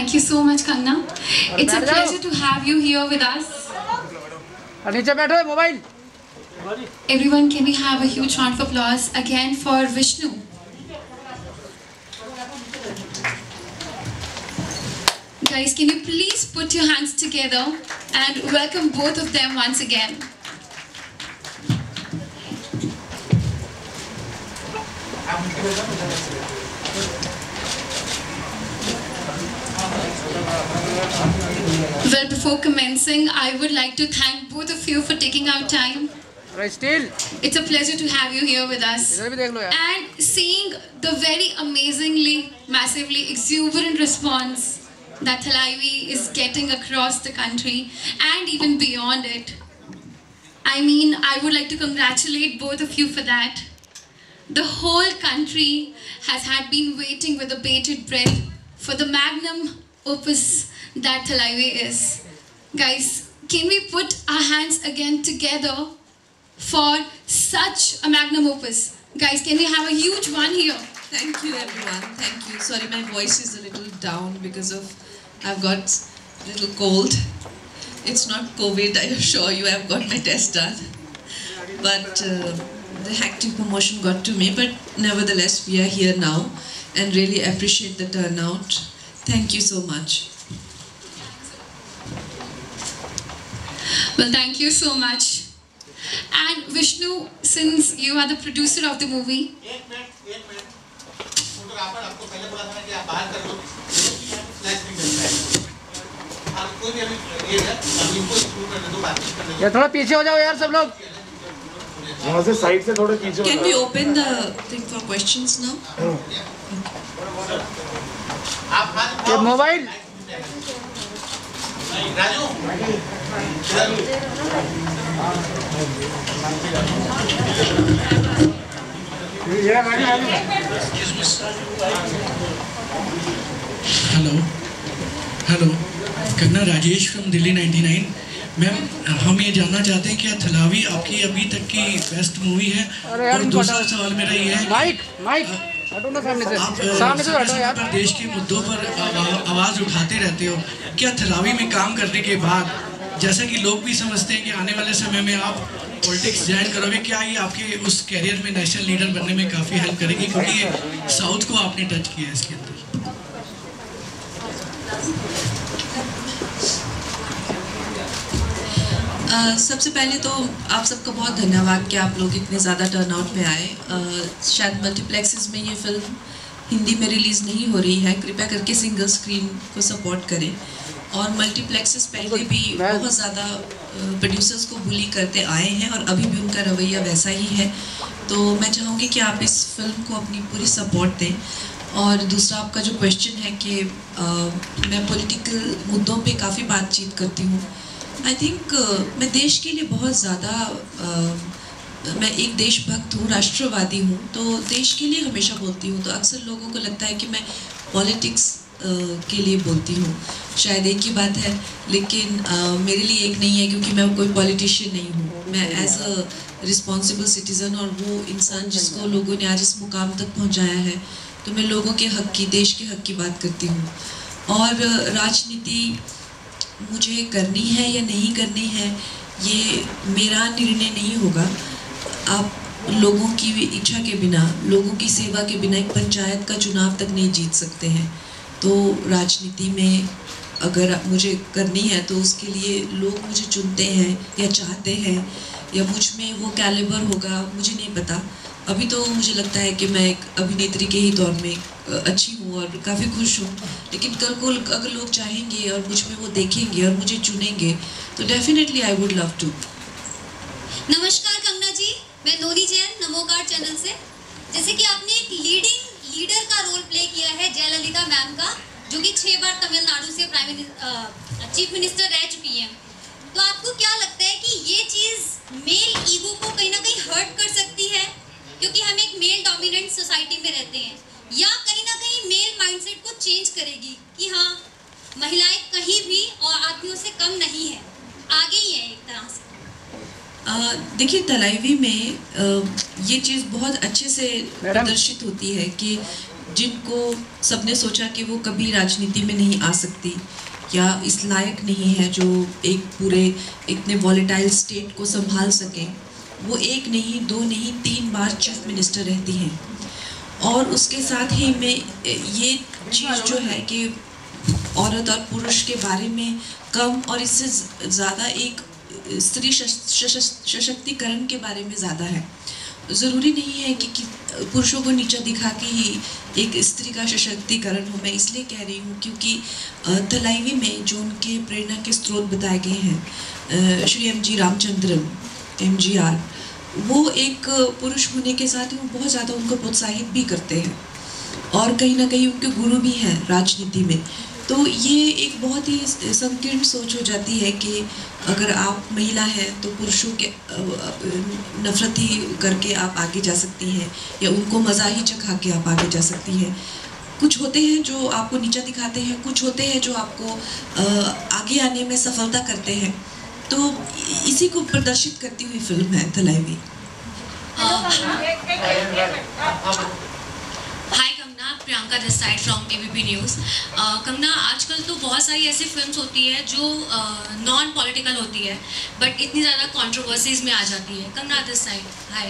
Thank you so much, Kangna. It's a pleasure to have you here with us. Everyone, can we have a huge round of applause again for Vishnu? Guys, can you please put your hands together and welcome both of them once again. Well, before commencing, I would like to thank both of you for taking out time. It's a pleasure to have you here with us and seeing the very amazingly, massively exuberant response that Thalaivi is getting across the country and even beyond it. I mean, I would like to congratulate both of you for that. The whole country has been waiting with a bated breath for the magnum opus that Thalaivi is. Guys, can we put our hands again together for such a magnum opus? Guys, can we have a huge one here? Thank you everyone, thank you. Sorry, my voice is a little down because of I've got a little cold. It's not COVID, I assure you, I've got my test done. But the hectic promotion got to me, but nevertheless we are here now and really appreciate the turnout. Thank you so much. Well, thank you so much. And Vishnu, since you are the producer of the movie, थोड़ा पीछे हो जाओ यार सब लोग यहाँ से side से थोड़ा पीछे हो जाओ. Can we open the thing for questions now? ये mobile hello Kangana, Rajesh from Delhi 99. Ma'am, हम ये जानना चाहते हैं क्या थलावी आपकी अभी तक की बेस्ट मूवी है? और दूसरा सवाल मेरा ये है, आप देश के मुद्दों पर आवाज़ उठाते रहते हो, क्या थलावी में काम करने के बाद, जैसा कि लोग भी समझते हैं कि आने वाले समय में आप पॉलिटिक्स ज्वाइन करोगे, क्या ये आपके उस कैरियर में नेशनल लीडर बनने में काफ़ी हेल्प करेगी? क्योंकि ये साउथ को आपने टच किया है इसके अंदर. सबसे पहले तो आप सबका बहुत धन्यवाद कि आप लोग इतने ज़्यादा टर्नआउट में आए. शायद मल्टीप्लेक्सेस में ये फिल्म हिंदी में रिलीज़ नहीं हो रही है, कृपया करके सिंगल स्क्रीन को सपोर्ट करें. और मल्टीप्लेक्सेस पहले भी बहुत ज़्यादा प्रोड्यूसर्स को बुली करते आए हैं और अभी भी उनका रवैया वैसा ही है. तो मैं चाहूँगी कि आप इस फिल्म को अपनी पूरी सपोर्ट दें. और दूसरा आपका जो क्वेश्चन है कि मैं पॉलिटिकल मुद्दों पे काफ़ी बातचीत करती हूँ. आई थिंक मैं देश के लिए बहुत ज़्यादा मैं एक देशभक्त हूँ, राष्ट्रवादी हूँ, तो देश के लिए हमेशा बोलती हूँ. तो अक्सर लोगों को लगता है कि मैं पॉलिटिक्स के लिए बोलती हूँ. शायद एक ही बात है, लेकिन मेरे लिए एक नहीं है, क्योंकि मैं कोई पॉलिटिशियन नहीं हूँ. मैं एज अ रिस्पॉन्सिबल सिटीज़न और वो इंसान जिसको लोगों ने आज इस मुकाम तक पहुँचाया है, तो मैं लोगों के हक़ की, देश के हक़ की बात करती हूँ. और राजनीति मुझे करनी है या नहीं करनी है, ये मेरा निर्णय नहीं होगा. आप लोगों की इच्छा के बिना, लोगों की सेवा के बिना एक पंचायत का चुनाव तक नहीं जीत सकते हैं. तो राजनीति में अगर मुझे करनी है तो उसके लिए लोग मुझे चुनते हैं या चाहते हैं, या मुझ में वो कैलिबर होगा, मुझे नहीं पता. अभी तो मुझे लगता है कि मैं एक अभिनेत्री के ही तौर में अच्छी हूँ और काफ़ी खुश हूँ. लेकिन कल को अगर लोग चाहेंगे और मुझ में वो देखेंगे और मुझे चुनेंगे, तो definitely I would love to. नमस्कार कंगना जी, मैं नोनी जैन, नमोकार चैनल से. जैसे कि आपने एक लीडर का रोल प्ले किया है जयललिता मैम का, जो कि 6 बार तमिलनाडु से चीफ मिनिस्टर रह चुकी हैं. तो आपको क्या लगता है कि ये चीज़ मेल ईगो को कहीं ना कहीं हर्ट कर सकती है, क्योंकि हम एक मेल डोमिनेंट सोसाइटी में रहते हैं, या कहीं ना कहीं मेल माइंडसेट को चेंज करेगी कि हाँ, महिलाएं कहीं भी और आदमियों से कम नहीं है, आगे ही है एक तरह से? देखिए, तलाईवी में ये चीज़ बहुत अच्छे से प्रदर्शित होती है कि जिनको सबने सोचा कि वो कभी राजनीति में नहीं आ सकती या इस लायक नहीं है जो एक पूरे इतने वॉलेटाइल स्टेट को संभाल सकें, वो 1 नहीं 2 नहीं 3 बार चीफ मिनिस्टर रहती हैं। और उसके साथ ही में ये चीज़ जो है कि औरत और पुरुष के बारे में कम और इससे ज़्यादा एक स्त्री सशक्तिकरण के बारे में ज़्यादा है। ज़रूरी नहीं है कि पुरुषों को नीचा दिखा के ही एक स्त्री का सशक्तिकरण हो। मैं इसलिए कह रही हूँ क्योंकि तलाईवी में जो उनके प्रेरणा के स्रोत बताए गए हैं, श्री MG रामचंद्रन MGR, वो एक पुरुष होने के साथ ही वो बहुत ज़्यादा उनको प्रोत्साहित भी करते हैं और कहीं ना कहीं उनके गुरु भी हैं राजनीति में। तो ये एक बहुत ही संकीर्ण सोच हो जाती है कि अगर आप महिला हैं तो पुरुषों के नफरत ही करके आप आगे जा सकती हैं या उनको मज़ा ही चखा के आप आगे जा सकती हैं। कुछ होते हैं जो आपको नीचा दिखाते हैं, कुछ होते हैं जो आपको आगे आने में सफलता करते हैं। तो इसी को प्रदर्शित करती हुई फिल्म है Thalaivi. Priyanka this side from ABP news. Kangana, आजकल तो बहुत सारी ऐसी फिल्म्स होती है जो नॉन पॉलिटिकल होती है बट इतनी ज़्यादा कंट्रोवर्सीज में आ जाती है। Kangana this side, hi.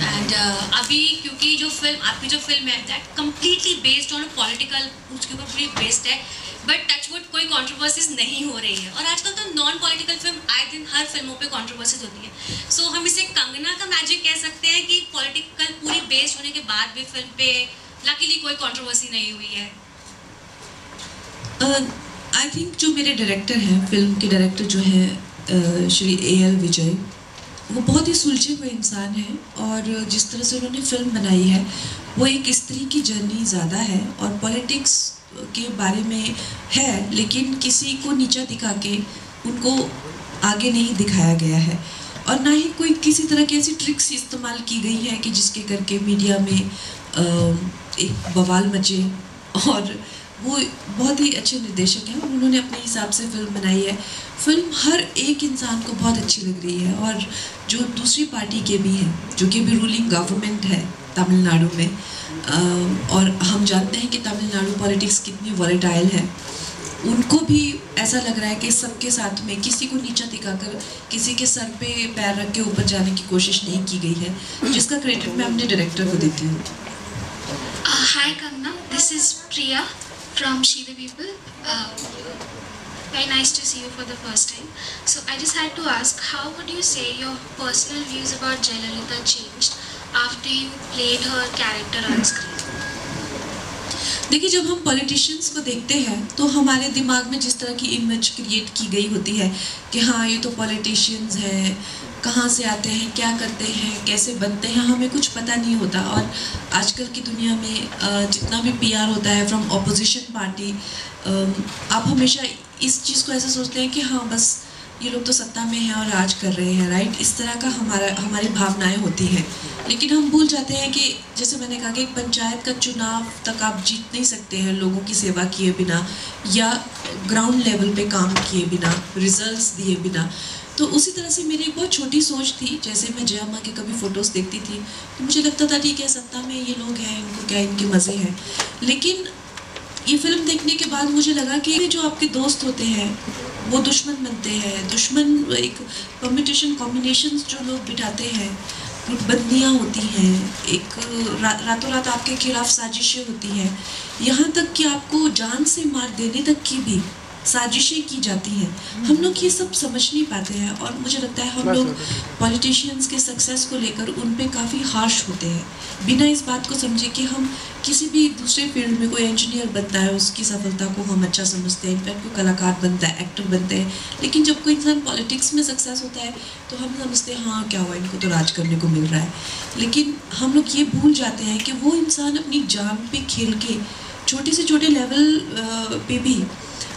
And अभी क्योंकि जो फिल्म आपकी जो फिल्म है that completely based on political, उसके ऊपर पूरी बेस्ड है बट टचवुड कोई कंट्रोवर्सीज नहीं हो रही है। और आजकल तो नॉन पॉलिटिकल फिल्म आए दिन हर फिल्मों पे कंट्रोवर्सीज होती है। सो हम इसे कंगना का मैजिक कह सकते हैं कि पॉलिटिकल पूरी बेस्ड होने के बाद भी फिल्म पे लकीली कोई कंट्रोवर्सी नहीं हुई है। आई थिंक जो मेरे डायरेक्टर हैं, फिल्म के डायरेक्टर जो हैं श्री AL विजय, वो बहुत ही सुलझे हुए इंसान हैं और जिस तरह से उन्होंने फिल्म बनाई है वो एक स्त्री की जर्नी ज़्यादा है और पॉलिटिक्स के बारे में है, लेकिन किसी को नीचा दिखा के उनको आगे नहीं दिखाया गया है और ना ही कोई किसी तरह की ऐसी ट्रिक्स इस्तेमाल की गई है कि जिसके करके मीडिया में एक बवाल मचे। और वो बहुत ही अच्छे निर्देशक हैं और उन्होंने अपने हिसाब से फिल्म बनाई है। फिल्म हर एक इंसान को बहुत अच्छी लग रही है और जो दूसरी पार्टी के भी हैं, जो कि भी रूलिंग गवर्नमेंट है तमिलनाडु में, और हम जानते हैं कि तमिलनाडु पॉलिटिक्स कितनी वॉलेटाइल है, उनको भी ऐसा लग रहा है कि सबके साथ में किसी को नीचा दिखाकर किसी के सर पे पैर रख के ऊपर जाने की कोशिश नहीं की गई है, जिसका क्रेडिट मैं अपने डायरेक्टर को देती हूँ। Hi Kangna, this is Priya from She the People. Very nice to see you for the first time. So I just had to ask, how would you say your personal views about Jayalalitha changed after you played her character on screen? देखिए, जब हम politicians को देखते हैं तो हमारे दिमाग में जिस तरह की इमेज क्रिएट की गई होती है कि हाँ ये तो पॉलिटिशियंस हैं, कहाँ से आते हैं, क्या करते हैं, कैसे बनते हैं, हमें कुछ पता नहीं होता। और आजकल की दुनिया में जितना भी PR होता है फ्रॉम ऑपोजिशन पार्टी, आप हमेशा इस चीज़ को ऐसा सोचते हैं कि हाँ बस ये लोग तो सत्ता में हैं और राज कर रहे हैं, राइट। इस तरह का हमारी भावनाएं होती हैं, लेकिन हम भूल जाते हैं कि जैसे मैंने कहा कि एक पंचायत का चुनाव तक आप जीत नहीं सकते हैं लोगों की सेवा किए बिना या ग्राउंड लेवल पे काम किए बिना, रिजल्ट्स दिए बिना। तो उसी तरह से मेरी एक बहुत छोटी सोच थी, जैसे मैं जया माँ के कभी फ़ोटोज़ देखती थी तो मुझे लगता था ठीक है सत्ता में ये लोग हैं, इनको क्या इनके मज़े हैं। लेकिन ये फिल्म देखने के बाद मुझे लगा कि जो आपके दोस्त होते हैं वो दुश्मन बनते हैं। दुश्मन एक कॉम्बिनेशंस जो लोग बिठाते हैं, गुटबंदियाँ होती हैं, एक रातों रात आपके खिलाफ साजिशें होती हैं, यहाँ तक कि आपको जान से मार देने तक की भी साजिशें की जाती हैं। हम लोग ये सब समझ नहीं पाते हैं और मुझे लगता है हम लोग पॉलिटिशियंस के सक्सेस को लेकर उन पे काफ़ी हार्श होते हैं, बिना इस बात को समझे कि हम किसी भी दूसरे फील्ड में कोई इंजीनियर बनता है उसकी सफलता को हम अच्छा समझते हैं, इनफैक्ट कोई कलाकार बनता है, एक्टर बनते हैं, लेकिन जब कोई इंसान पॉलिटिक्स में सक्सेस होता है तो हम समझते हैं हाँ क्या हुआ, इनको तो राज करने को मिल रहा है। लेकिन हम लोग ये भूल जाते हैं कि वो इंसान अपनी जान पे खेल के, छोटे से छोटे लेवल पे भी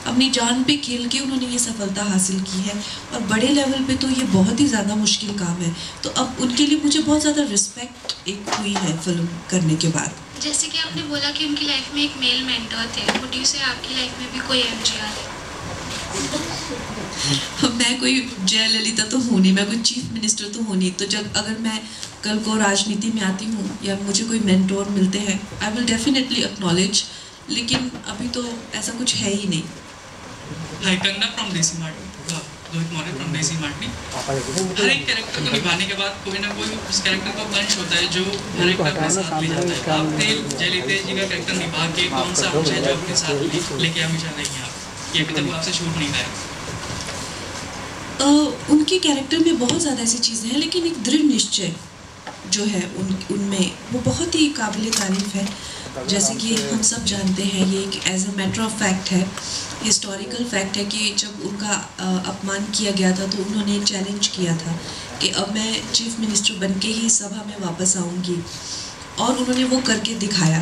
अपनी जान पे खेल के उन्होंने ये सफलता हासिल की है और बड़े लेवल पे तो ये बहुत ही ज़्यादा मुश्किल काम है। तो अब उनके लिए मुझे बहुत ज़्यादा रिस्पेक्ट एक हुई है फिल्म करने के बाद। जैसे कि आपने बोला कि उनकी लाइफ में एक मेल मेंटर थे, वुड यू से आपकी लाइफ में भी कोई MGR है? मैं कोई जयललिता तो हूँ नहीं, मैं कोई चीफ मिनिस्टर तो हूँ नहीं, तो जब अगर मैं कल को राजनीति में आती हूँ या मुझे कोई मेंटोर मिलते हैं, आई विल डेफिनेटली एक्नॉलेज, लेकिन अभी तो ऐसा कुछ है ही नहीं। हाय, कंगना फ्रॉम देसी मार्टी, रोहित मौर्य फ्रॉम देसी मार्टी। हर एक कैरेक्टर को निभाने के बाद कोई ना कोई उस कैरेक्टर का पंच होता है जो हर एक अपने साथ ले जाता है। आपने जयललिता जी का कैरेक्टर निभा के कौन सा अंश है जो अपने साथ लेके हमेशा रहेंगे आप, ये अभी तक आपसे छूट नहीं गया? उनके कैरेक्टर में बहुत ज़्यादा ऐसी चीज़ें हैं, लेकिन एक दृढ़ निश्चय जो है उनमें वो बहुत ही काबिल तारीफ़ है। जैसे कि हम सब जानते हैं, ये एक as a matter of fact है, हिस्टोरिकल फैक्ट है कि जब उनका अपमान किया गया था तो उन्होंने चैलेंज किया था कि अब मैं चीफ मिनिस्टर बनके ही सभा में वापस आऊँगी, और उन्होंने वो करके दिखाया।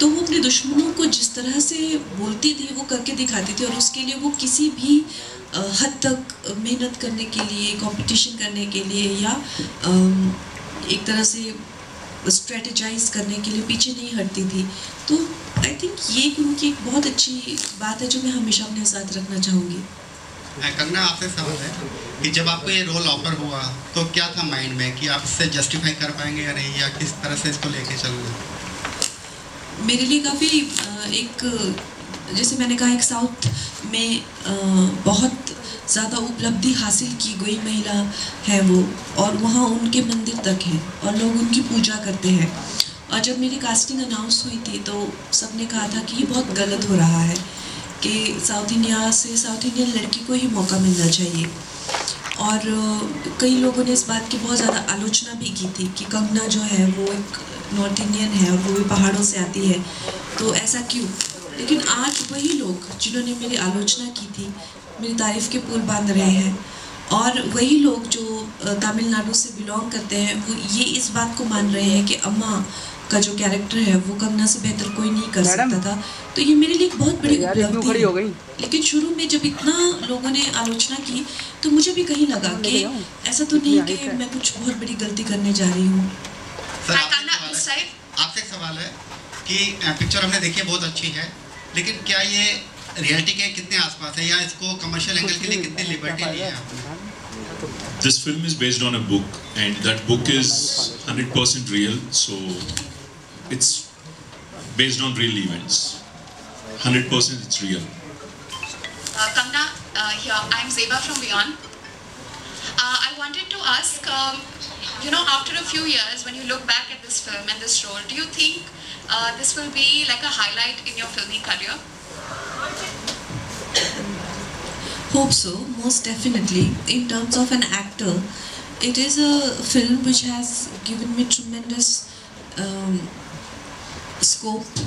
तो वो अपने दुश्मनों को जिस तरह से बोलती थी वो करके दिखाती थी, और उसके लिए वो किसी भी हद तक मेहनत करने के लिए, कंपटीशन करने के लिए या एक तरह से स्ट्रेटेजाइज करने के लिए पीछे नहीं हटती थी। तो आई थिंक ये उनकी एक बहुत अच्छी बात है जो मैं हमेशा अपने साथ रखना चाहूँगी। कंगना, आपसे सवाल है कि जब आपको ये रोल ऑफर हुआ तो क्या था माइंड में कि आप इससे जस्टिफाई कर पाएंगे या नहीं, या किस तरह से इसको लेके चलोगे? मेरे लिए काफ़ी एक, जैसे मैंने कहा, एक साउथ में बहुत ज़्यादा उपलब्धि हासिल की गई महिला है वो, और वहाँ उनके मंदिर तक है और लोग उनकी पूजा करते हैं। और जब मेरी कास्टिंग अनाउंस हुई थी तो सबने कहा था कि ये बहुत गलत हो रहा है, कि साउथ इंडियन लड़की को ही मौका मिलना चाहिए। और कई लोगों ने इस बात की बहुत ज़्यादा आलोचना भी की थी कि कंगना जो है वो एक नॉर्थ इंडियन है और वो भी पहाड़ों से आती है, तो ऐसा क्यों? लेकिन आज वही लोग जिन्होंने मेरी आलोचना की थी मेरी तारीफ़ के पुल बांध रहे हैं, और वही लोग जो तमिलनाडु से बिलोंग करते हैं वो ये इस बात को मान रहे हैं कि अम्मा का जो कैरेक्टर है वो कंगना से बेहतर कोई नहीं कर सकता था। तो ये मेरे लिए एक बहुत बड़ी उपलब्धि है। लेकिन शुरू में जब इतना लोगों ने आलोचना की तो मुझे भी कहीं लगा कि ऐसा तो नहीं कि मैं कुछ बहुत बड़ी गलती करने जा रही हूँ। आपसे एक सवाल है कि पिक्चर हमने देखी है, बहुत अच्छी है, लेकिन क्या ये रियलिटी के कितने आसपास है, या इसको कमर्शियल एंगल के लिए कितनी लिबर्टी ली है आपने? This film is based on a book, and that book is 100% real, so it's based on real events. 100% it's real. Kangna, here I'm Zeba from Beyond. I wanted to ask, after a few years, when you look back at this film and this role, do you think this will be like a highlight in your filming career? Hope so, most definitely. In terms of an actor, it is a film which has given me tremendous scope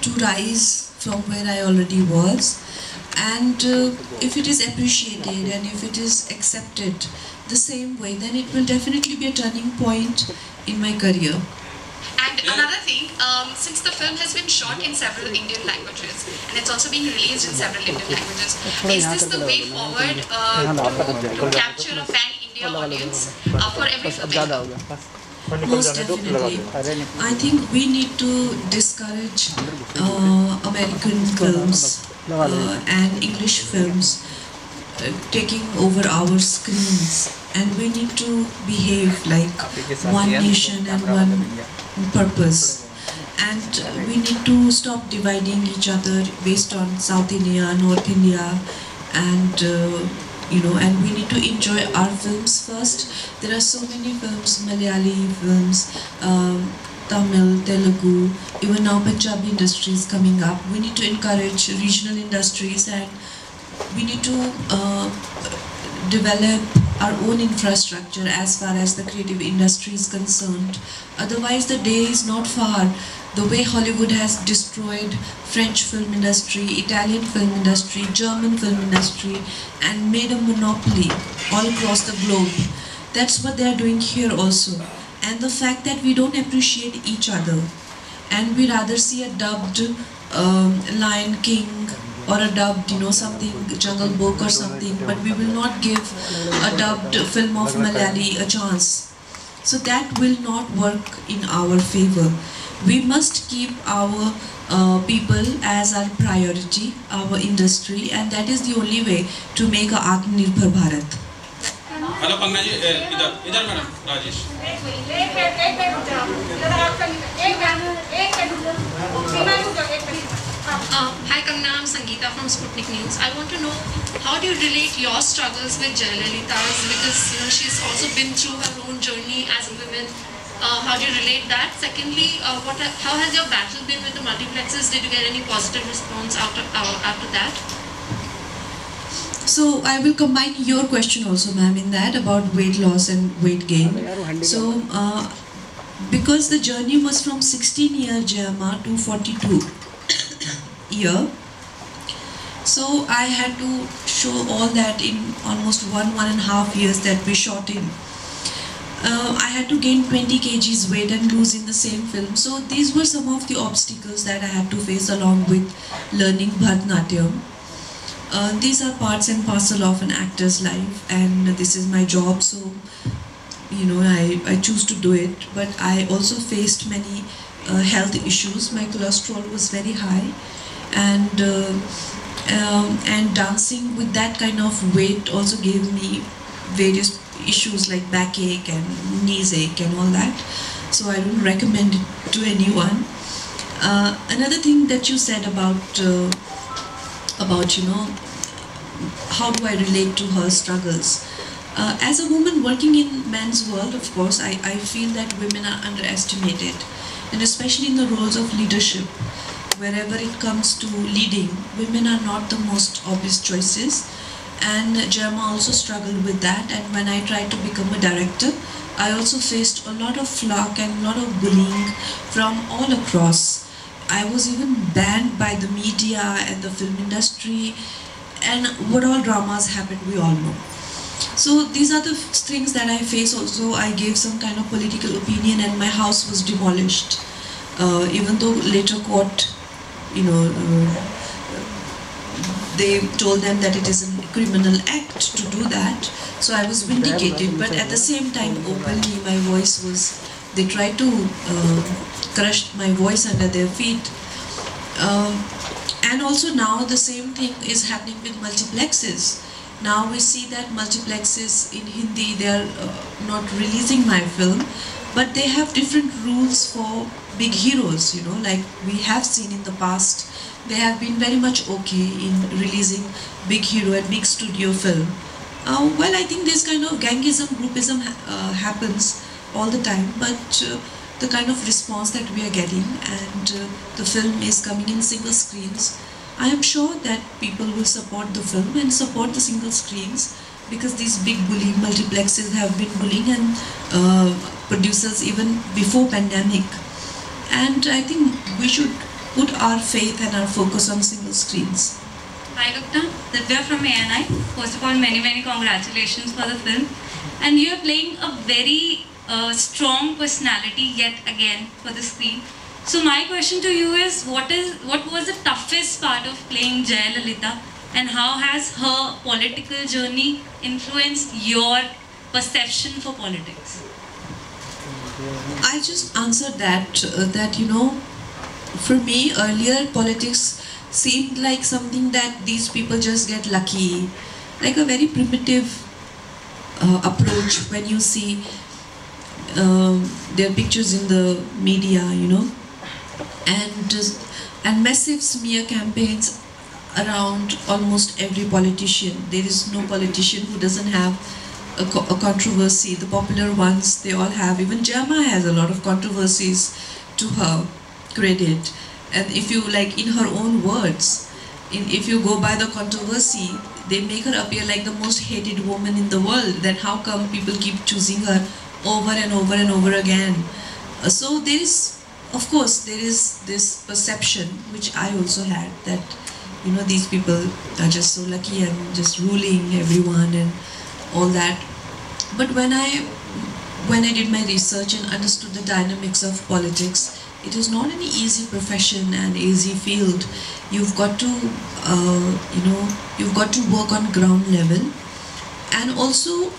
to rise from where I already was, and if it is appreciated and if it is accepted the same way, then it will definitely be a turning point in my career. And another thing, since the film has been shot in several Indian languages and it's also being released in several Indian languages, is this the way forward to capture a pan-India audience for every film? Most definitely. I think we need to discourage American films and English films taking over our screens, and we need to behave like one nation and one purpose, and we need to stop dividing each other based on South India, North India, and and we need to enjoy our films first. There are so many films, Malayali films, Tamil, Telugu, even now Punjabi industry is coming up. We need to encourage regional industries, and we need to develop our own infrastructure as far as the creative industry is concerned. Otherwise the day is not far. The way Hollywood has destroyed French film industry, Italian film industry, German film industry, and made a monopoly all across the globe. That's what they are doing here also. And the fact that we don't appreciate each other, and we rather see a dubbed Lion King or a dubbed, something, Jungle Book or something, but we will not give a dubbed film of Malayali a chance. So that will not work in our favor. We must keep our people as our priority, our industry, and that is the only way to make a Atmanirbhar Bharat. Hello Kangana ji, इधर madam Rajesh. Hi Kangna, I'm Sangeeta from Sputnik News. I want to know, how do you relate your struggles with Jayalalitha's, because she's also been through her own journey as a woman. How do you relate that? Secondly, how has your battle been with the multiplexes? Did you get any positive response after that? So I will combine your question also, ma'am, in that about weight loss and weight gain. So because the journey was from 16-year JAMA to 42 year, so I had to show all that in almost 1.5 years that we shot in. I had to gain 20 kgs weight and lose in the same film. So these were some of the obstacles that I had to face along with learning Bharatanatyam. These are parts and parcel of an actor's life, and this is my job, so I choose to do it. But I also faced many health issues. My cholesterol was very high, and dancing with that kind of weight also gave me various issues like backache and knees ache and all that. So I don't recommend it to anyone. Another thing that you said about how do I relate to her struggles. As a woman working in men's world, of course, I feel that women are underestimated, and especially in the roles of leadership. Wherever it comes to leading, women are not the most obvious choices, and JAMA also struggled with that. And when I tried to become a director, I also faced a lot of flack and a lot of bullying from all across. I was even banned by the media and the film industry, and what all dramas happened, we all know. So these are the things that I face. Also, I gave some kind of political opinion and my house was demolished. Even though later court, they told them that it is a criminal act to do that. So I was vindicated, but at the same time, openly my voice was, they tried to crush my voice under their feet. And also now the same thing is happening with multiplexes. Now we see that multiplexes in Hindi, they are not releasing my film, but they have different rules for big heroes, like we have seen in the past. They have been very much okay in releasing big hero and big studio film. Well, I think this kind of gangism, groupism happens all the time, but the kind of response that we are getting, and the film is coming in single screens, I am sure that people will support the film and support the single screens, because these big bullying multiplexes have been bullying and producers even before pandemic. And I think we should put our faith and our focus on single screens. Hi Gupta, Divya from ANI. First of all, many congratulations for the film. And you are playing a very strong personality yet again for the screen. So my question to you is, what was the toughest part of playing Jayalalitha, and how has her political journey influenced your perception for politics? I just answered that for me earlier politics seemed like something that these people just get lucky, like a very primitive approach when you see their pictures in the media, and massive smear campaigns around almost every politician. There is no politician who doesn't have a controversy. The popular ones, they all have. Even JAMA has a lot of controversies to her credit. And if you, like, in her own words, if you go by the controversy, they make her appear like the most hated woman in the world. Then how come people keep choosing her over and over and over again? So there is, of course, there is this perception, which I also had, that these people are just so lucky and just ruling everyone and all that. But when I did my research and understood the dynamics of politics, it is not an easy profession and easy field. You've got to work on ground level, and also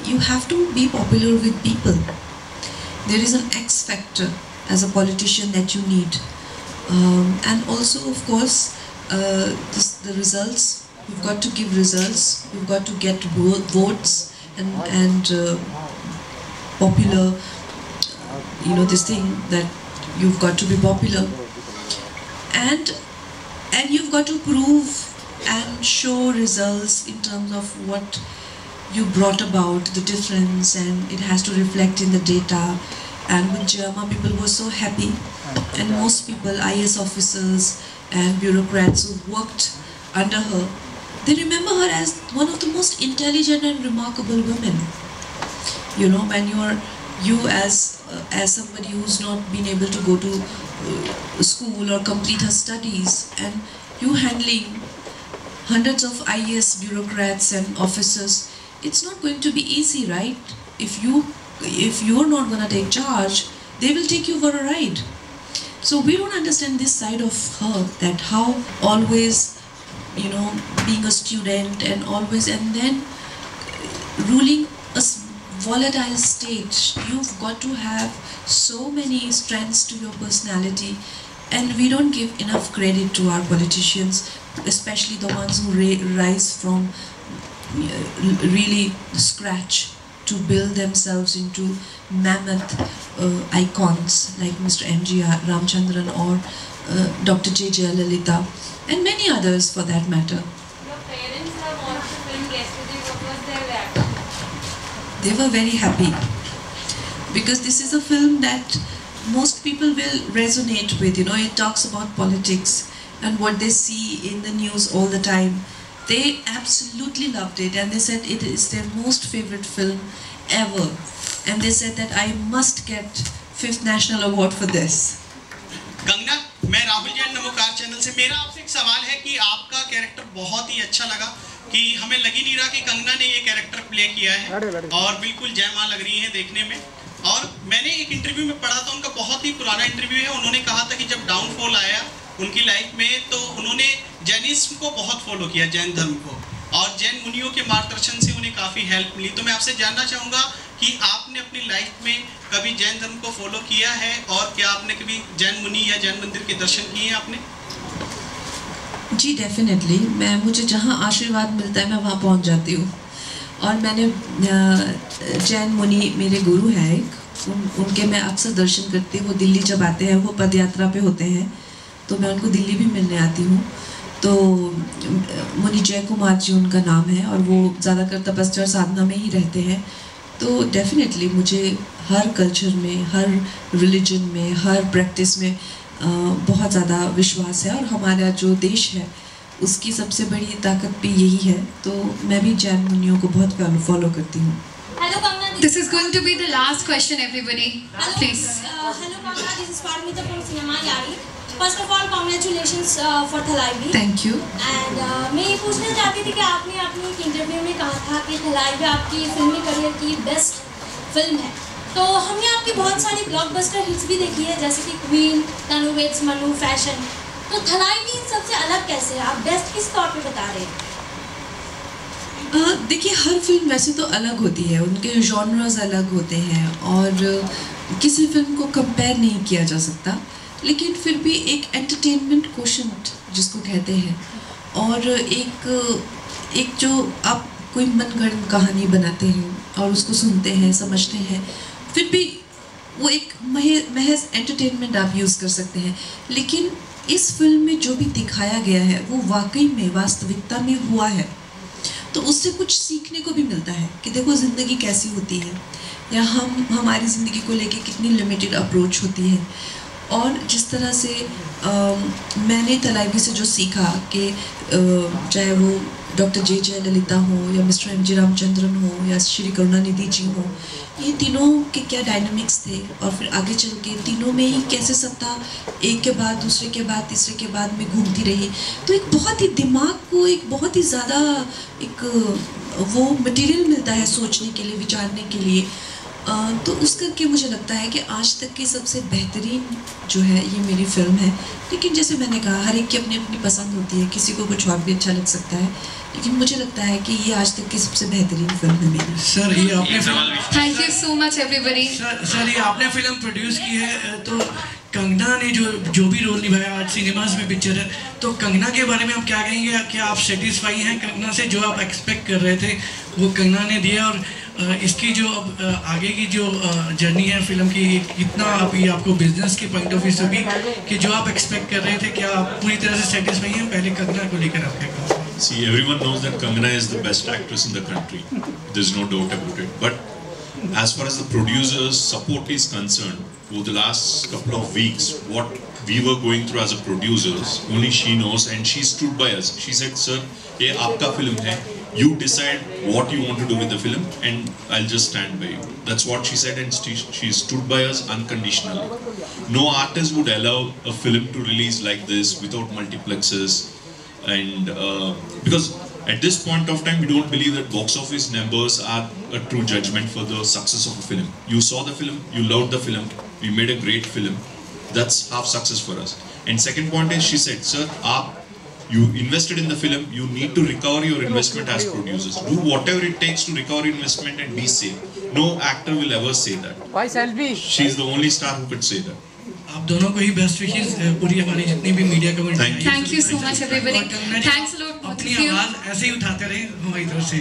you have to be popular with people. There is an X factor as a politician that you need, and also, of course, the results. You've got to give results. You've got to get votes, and popular, this thing that you've got to be popular, and you've got to prove and show results in terms of what you brought about, the difference, and it has to reflect in the data. And with Jayamma, people were so happy, and most people, IAS officers and bureaucrats who worked under her, they remember her as one of the most intelligent and remarkable women. When you as somebody who's not been able to go to school or complete her studies, and you handling hundreds of IAS bureaucrats and officers, it's not going to be easy, right? If you're not going to take charge, they will take you for a ride. So we don't understand this side of her, that how always, being a student and then ruling a volatile state, you've got to have so many strengths to your personality, and we don't give enough credit to our politicians, especially the ones who rise from really scratch to build themselves into mammoth icons like Mr. M.G.R. Ramchandran or Dr. J. Jayalalitha and many others for that matter. Your parents have watched the film yesterday. What was their reaction? They were very happy, because this is a film that most people will resonate with. It talks about politics and what they see in the news all the time. They absolutely loved it, and they said it is their most favorite film ever. And they said that I must get 5th National Award for this. Kangana, मैं Rahul Jain Namokar channel से, मेरा आपसे एक सवाल है कि आपका character बहुत ही अच्छा लगा, कि हमें लग ही नहीं रहा कि कंगना ने ये कैरेक्टर प्ले किया है, और बिल्कुल जय मां लग रही है देखने में। और मैंने एक इंटरव्यू में पढ़ा था, उनका बहुत ही पुराना इंटरव्यू है, उन्होंने कहा था कि जब डाउनफॉल आया उनकी लाइफ में, तो उन्होंने जैनिज्म को बहुत फॉलो किया, जैन धर्म को, और जैन मुनियों के मार्गदर्शन से उन्हें काफ़ी हेल्प मिली। तो मैं आपसे जानना चाहूँगा कि आपने अपनी लाइफ में कभी जैन धर्म को फॉलो किया है, और क्या आपने कभी जैन मुनि या जैन मंदिर के दर्शन किए हैं आपने? जी डेफिनेटली, मुझे जहाँ आशीर्वाद मिलता है मैं वहाँ पहुँच जाती हूँ। और मैंने जैन मुनि मेरे गुरु हैं एक, उनके मैं अक्सर दर्शन करती हूँ। वो दिल्ली जब आते हैं, वो पद यात्रा पे होते हैं, तो मैं उनको दिल्ली भी मिलने आती हूँ। तो मुनि जय कुमार जी उनका नाम है, और वो ज़्यादातर तपस्या और साधना में ही रहते हैं। तो डेफिनेटली मुझे हर कल्चर में, हर रिलीजन में, हर प्रैक्टिस में बहुत ज़्यादा विश्वास है, और हमारा जो देश है उसकी सबसे बड़ी ताकत भी यही है। तो मैं भी जैन मुनियों को बहुत फॉलो करती हूँ। This is going to be the last question, everybody. Please. Hello, Kanna. This is Parmita from Cinema Yari. First of all, congratulations for Thalaivi. Thank you. And मैं ये पूछना चाहती थी कि आपने अपनी एक इंटरव्यू में कहा था कि Thalaivi आपकी फिल्मी करियर की बेस्ट फिल्म है। तो हमने आपकी बहुत सारी ब्लॉकबस्टर हिट्स भी देखी है, जैसे कि क्वीन, तनु वेड्स मनु, फैशन। तो Thalaivi सबसे अलग कैसे है? आप बेस्ट किस तौर पे बता रहे हैं? देखिए, हर फिल्म वैसे तो अलग होती है, उनके जॉनर्स अलग होते हैं, और किसी फिल्म को कंपेयर नहीं किया जा सकता, लेकिन फिर भी एक एंटरटेनमेंट कोशेंट जिसको कहते हैं, और एक जो आप कोई मनगढ़ंत कहानी बनाते हैं और उसको सुनते हैं, समझते हैं, फिर भी वो एक महज एंटरटेनमेंट आप यूज़ कर सकते हैं। लेकिन इस फिल्म में जो भी दिखाया गया है वो वाकई में वास्तविकता में हुआ है, तो उससे कुछ सीखने को भी मिलता है कि देखो ज़िंदगी कैसी होती है, या हमारी ज़िंदगी को लेके कितनी लिमिटेड अप्रोच होती है। और जिस तरह से मैंने Thalaivi से जो सीखा कि चाहे वो डॉक्टर जे जयललिता हो, या मिस्टर M.G. रामचंद्रन हो, या श्री करुणानिधि जी हो, ये तीनों के क्या डायनामिक्स थे, और फिर आगे चल के तीनों में ही कैसे सत्ता एक के बाद दूसरे के बाद तीसरे के बाद में घूमती रही। तो एक बहुत ही दिमाग को एक बहुत ही ज़्यादा एक वो मटेरियल मिलता है सोचने के लिए, विचारने के लिए। तो उस करके मुझे लगता है कि आज तक की सबसे बेहतरीन जो है ये मेरी फिल्म है। लेकिन जैसे मैंने कहा, हर एक की अपनी अपनी पसंद होती है, किसी को कुछ और भी अच्छा लग सकता है, लेकिन मुझे लगता है कि ये आज तक की सबसे बेहतरीन फिल्म है मेरी। सर, ये आपने thank you so much everybody. Sir, ये आपने फिल्म प्रोड्यूस की है, तो कंगना ने जो भी रोल निभाया आज सिनेमाज में पिक्चर है, तो कंगना के बारे में आप क्या कहेंगे? क्या आप सेटिस्फाई हैं कंगना से? जो आप एक्सपेक्ट कर रहे थे वो कंगना ने दिया, और इसकी जो अब आगे की जो जर्नी है फिल्म की, कितना अभी आपको बिजनेस के पॉइंट ऑफ व्यू से भी कि जो आप एक्सपेक्ट कर रहे थे, क्या आप पूरी तरह से सेटिस्फाई हैं? पहले कंगना को लेकर आप क्या कहोगे? See, everyone knows that Kangana is the best actress in the country. There's no doubt about it. But as far as the producers' support is concerned, over the last couple of weeks, what we were going through as a producers, only she knows, and she stood by us. She said, "Sir, ये आपका film है. You decide what you want to do with the film, and I'll just stand by you." That's what she said, and she stood by us unconditionally. No artist would allow a film to release like this without multiplexes. And because at this point of time we don't believe that box office numbers are a true judgment for the success of a film. You saw the film, you loved the film, we made a great film. That's half success for us. And second point is, she said, "Sir, you invested in the film, you need to recover your investment as producers. Do whatever it takes to recover investment and be safe." No actor will ever say that. Why Selvi? She's the only star who could say that. आप दोनों को ही best wishes, पूरी हमारी जितनी भी media comment. Thank you so much everybody, thanks a lot. अपनी आवाज ऐसे ही उठाते रहे हमारी तरफ से।